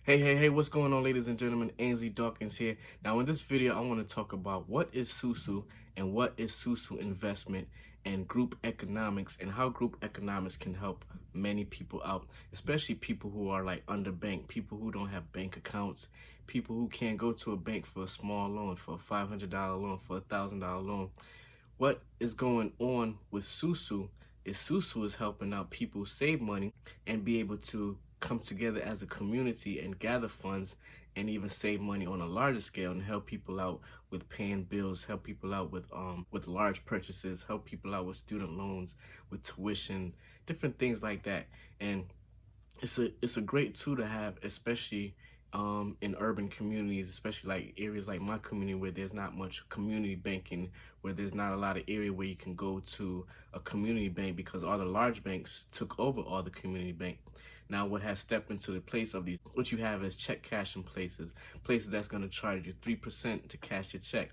Hey, what's going on, ladies and gentlemen? Ainsley Dawkins here. Now, in this video, I want to talk about what is SuSu and what is SuSu investment and group economics and how group economics can help many people out, especially people who are like underbanked, people who don't have bank accounts, people who can't go to a bank for a small loan, for a $500 loan, for a $1,000 loan. What is going on with SuSu is SuSu is helping out people save money and be able to come together as a community and gather funds and even save money on a larger scale and help people out with paying bills, help people out with large purchases, help people out with student loans, with tuition, different things like that. And it's a great tool to have, especially in urban communities, especially like areas like my community where there's not much community banking, where there's not a lot of area where you can go to a community bank because all the large banks took over all the community bank. Now what has stepped into the place of these, what you have is check cashing places that's going to charge you 3% to cash your check,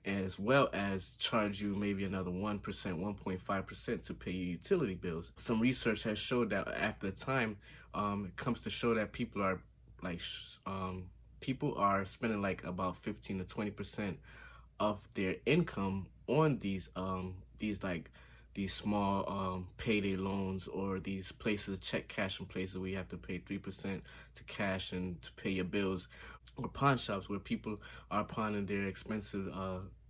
as well as charge you maybe another 1%, 1.5% to pay your utility bills. Some research has showed that after time, it comes to show that people are spending like about 15 to 20% of their income on these small payday loans or these places, check cashing places where you have to pay 3% to cash and to pay your bills, or pawn shops where people are pawning their expensive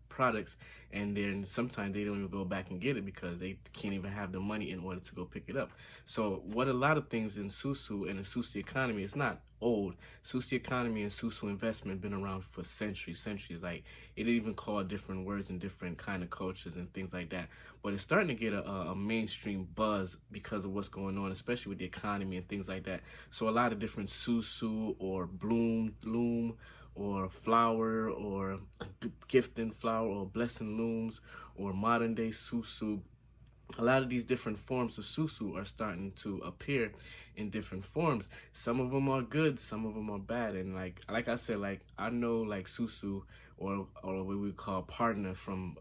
products, and then sometimes they don't even go back and get it because they can't even have the money in order to go pick it up. So what a lot of things in SuSu and the SuSu economy, it's not old. SuSu economy and SuSu investment been around for centuries. Like it even called different words in different kind of cultures and things like that. But it's starting to get a mainstream buzz because of what's going on, especially with the economy and things like that. So a lot of different SuSu or Loom or flower or gifting flower or blessing looms or modern day SuSu. A lot of these different forms of SuSu are starting to appear in different forms. Some of them are good, some of them are bad. And like I said, like I know like SuSu or what we call partner from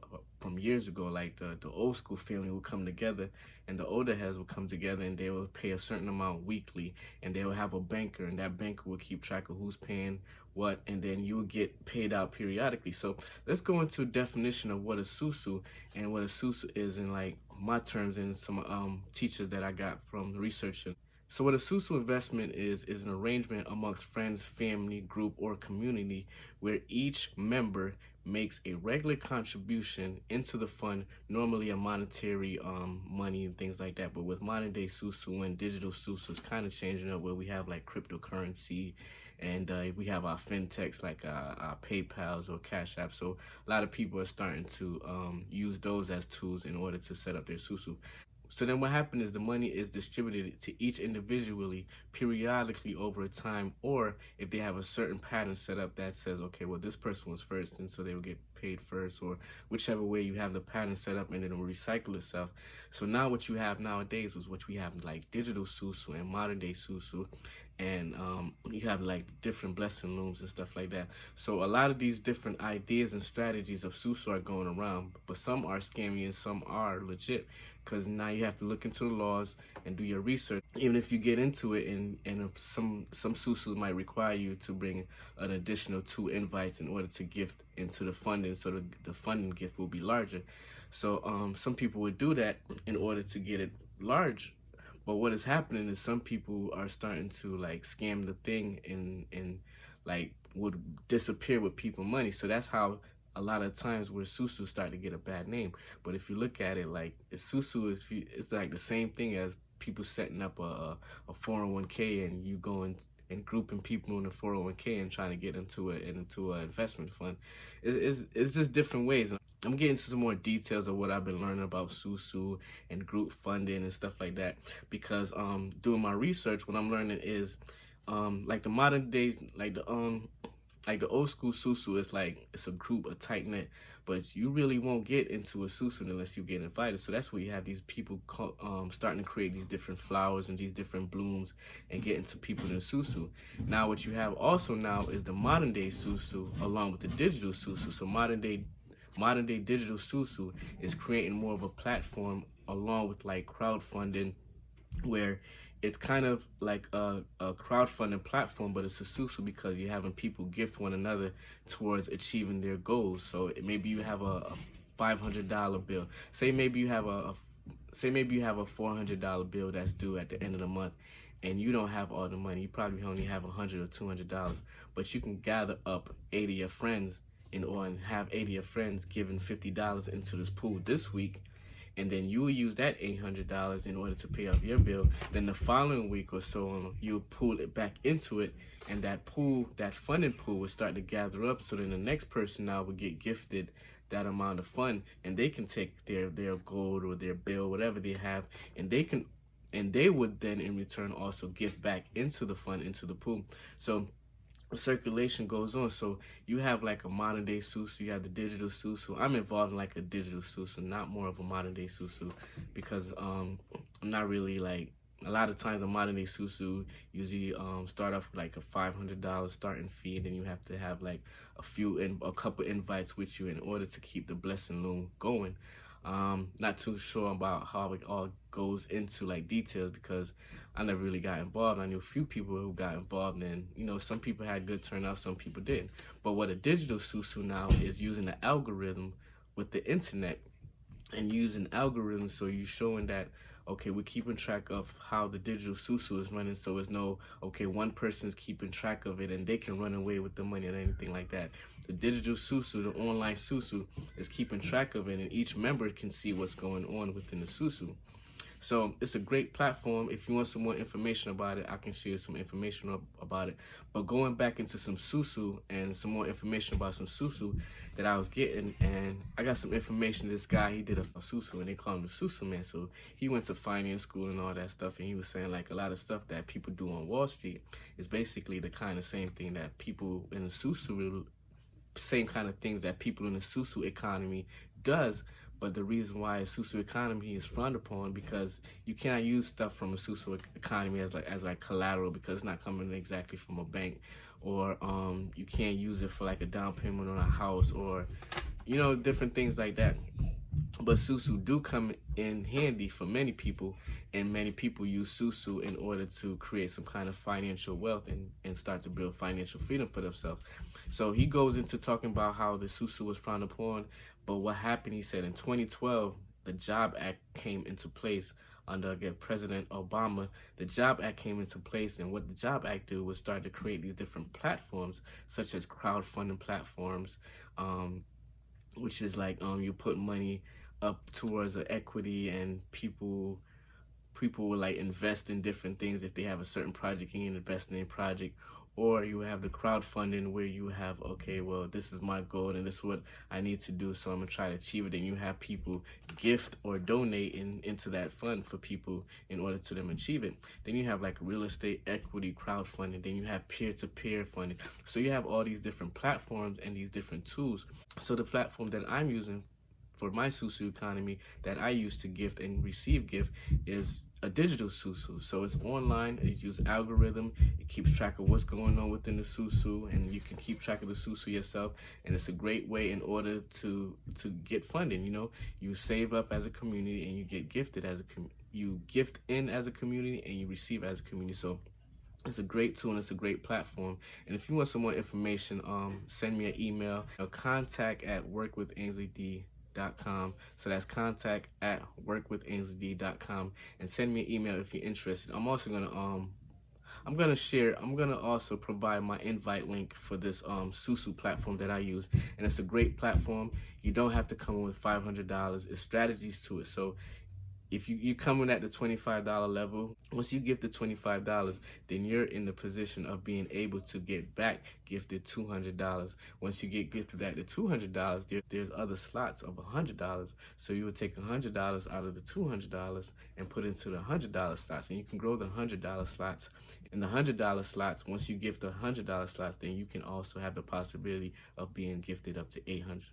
years ago, like the old school family would come together and the older heads would come together and they will pay a certain amount weekly, and they will have a banker, and that banker will keep track of who's paying what, and then you will get paid out periodically. So let's go into a definition of what a SuSu and what a SuSu is in like my terms and some teachers that I got from researching. So what a SuSu investment is an arrangement amongst friends, family, group, or community where each member makes a regular contribution into the fund, normally a monetary money and things like that. But with modern day SuSu and digital SuSu, it's kind of changing up where we have like cryptocurrency, and we have our fintechs like our PayPals or Cash App. So a lot of people are starting to use those as tools in order to set up their SuSu. So then what happens is the money is distributed to each individually periodically over time, or if they have a certain pattern set up that says, okay, well, this person was first, and so they will get paid first, or whichever way you have the pattern set up, and it will recycle itself. So now what you have nowadays is what we have like digital SuSu and modern day SuSu, and you have like different blessing looms and stuff like that. So a lot of these different ideas and strategies of SuSu are going around, but some are scammy and some are legit, because now you have to look into the laws and do your research. Even if you get into it, and some SuSu might require you to bring an additional 2 invites in order to gift into the funding, so the funding gift will be larger. So some people would do that in order to get it large. But what is happening is some people are starting to like scam the thing and like would disappear with people money. So that's how a lot of times where SuSu start to get a bad name. But if you look at it, like SuSu it's like the same thing as people setting up a 401k and you going and grouping people in the 401k and trying to get into an investment fund. It's just different ways. I'm getting into some more details of what I've been learning about SuSu and group funding and stuff like that, because doing my research, what I'm learning is like the modern day, like the old school SuSu is like it's a group, a tight knit, but you really won't get into a SuSu unless you get invited. So that's where you have these people starting to create these different flowers and these different blooms and get into people in SuSu. Now what you have also now is the modern day SuSu along with the digital SuSu. So modern day digital SuSu is creating more of a platform along with like crowdfunding, where it's kind of like a crowdfunding platform, but it's a SuSu because you're having people gift one another towards achieving their goals. So maybe you have a $500 bill. Say maybe you have a $400 bill that's due at the end of the month, and you don't have all the money. You probably only have $100 or $200, but you can gather up 80 of your friends and have 80 of your friends giving $50 into this pool this week, and then you will use that $800 in order to pay off your bill. Then the following week or so, you'll pull it back into it, and that funding pool will start to gather up. So then the next person now will get gifted that amount of fund, and they can take their gold or their bill, whatever they have, and they would then in return also give back into the fund, into the pool. So circulation goes on. So you have like a modern day SuSu, you have the digital SuSu. I'm involved in like a digital SuSu, not more of a modern day SuSu, because I'm not really like, a lot of times a modern day SuSu usually start off with like a $500 starting fee, and then you have to have like a couple invites with you in order to keep the blessing loom going. Not too sure about how it all goes into like details, because I never really got involved. I knew a few people who got involved, and some people had good turnout, some people didn't. But what a digital SuSu now is using the algorithm with the internet, and using algorithms, so you're showing that, okay, we're keeping track of how the digital SuSu is running, so it's no, okay, one person's keeping track of it and they can run away with the money or anything like that. The digital SuSu, the online SuSu, is keeping track of it, and each member can see what's going on within the SuSu. So it's a great platform. If you want some more information about it, I can share some information about it. But going back into some SuSu and some more information about some SuSu that I was getting, and I got some information. This guy, he did a SuSu, and they call him the SuSu man. So he went to finance school and all that stuff, and he was saying like a lot of stuff that people do on Wall Street is basically the kind of same thing that people in the SuSu, same kind of things that people in the SuSu economy does. But the reason why a SuSu economy is frowned upon, because you cannot use stuff from a SuSu economy as like collateral, because it's not coming exactly from a bank, or you can't use it for like a down payment on a house, or different things like that. But SuSu do come in handy for many people, and many people use SuSu in order to create some kind of financial wealth and start to build financial freedom for themselves. So he goes into talking about how the SuSu was frowned upon, but what happened, he said, in 2012, the Job Act came into place under, again, President Obama. The Job Act came into place, and what the Job Act did was start to create these different platforms, such as crowdfunding platforms, which is like you put money up towards an equity, and people will like invest in different things. If they have a certain project, you can invest in a project. Or you have the crowdfunding, where you have, okay, well, this is my goal and this is what I need to do, so I'm gonna try to achieve it. And you have people gift or donate into that fund for people in order to them achieve it. Then you have like real estate equity crowdfunding. Then you have peer-to-peer funding. So you have all these different platforms and these different tools. So the platform that I'm using for my SuSu economy, that I use to gift and receive gift, is a digital SuSu. So it's online, it uses algorithm, it keeps track of what's going on within the SuSu, and you can keep track of the SuSu yourself. And it's a great way in order to get funding. You save up as a community, and you get gifted as you gift in as a community, and you receive as a community. So it's a great tool, and it's a great platform. And if you want some more information, send me an email, contact@workwithainsleyd.com. So that's contact@workwithainsleyd.com, and send me an email if you're interested. I'm also gonna I'm gonna also provide my invite link for this SuSu platform that I use, and it's a great platform. You don't have to come in with $500. It's strategies to it. So if you come in at the $25 level, once you give the $25, then you're in the position of being able to get back gifted $200. Once you get gifted at the $200, there's other slots of $100. So you would take $100 out of the $200 and put into the $100 slots, and you can grow the $100 slots. In the $100 slots, once you gift the $100 slots, then you can also have the possibility of being gifted up to $800.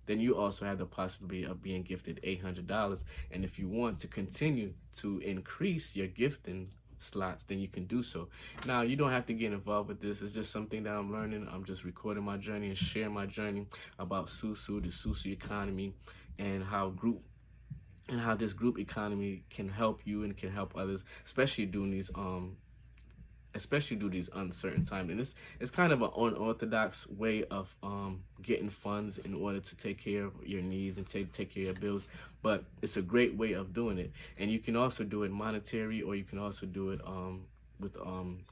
Then you also have the possibility of being gifted $800. And if you want to continue to increase your gifting slots, then you can do so. Now, you don't have to get involved with this. It's just something that I'm learning. I'm just recording my journey and sharing my journey about SuSu, the SuSu economy, and how and how this group economy can help you and can help others, especially during these uncertain times. And it's kind of an unorthodox way of getting funds in order to take care of your needs and take care of your bills. But it's a great way of doing it. And you can also do it monetary, or you can also do it with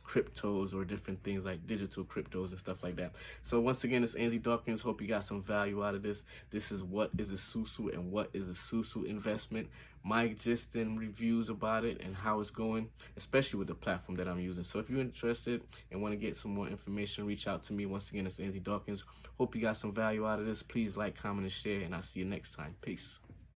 cryptos or different things like digital cryptos and stuff like that. So once again, it's Andy Dawkins. Hope you got some value out of this. This is what is a SuSu and what is a SuSu investment. My gist and reviews about it and how it's going, especially with the platform that I'm using. So if you're interested and want to get some more information, reach out to me. Once again, it's Andy Dawkins. Hope you got some value out of this. Please like, comment, and share, and I'll see you next time. Peace.